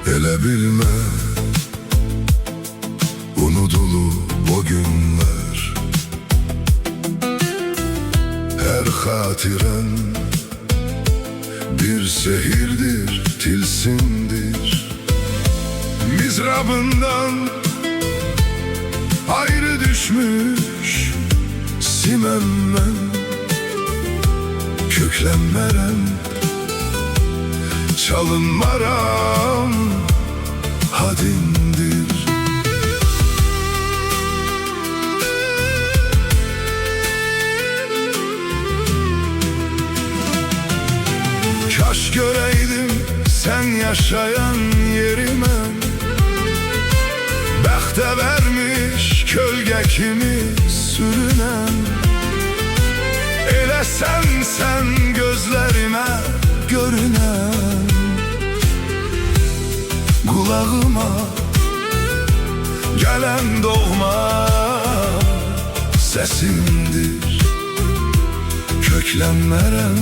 Elə bilmə unudulur o günlər. Hər xatirən bir sehirdir, tilsimdir. Mizrabından ayrı düşmüş simemmən, köklənmərəm, çalınmaram, hadimdir. Kaş görəydim sen yaşayan yerime, bəxtə vermiş kölge kimi sürünen. Elə sen gözlerime görünen, kulağıma gelen doğma sesindir. Köklənmərəm,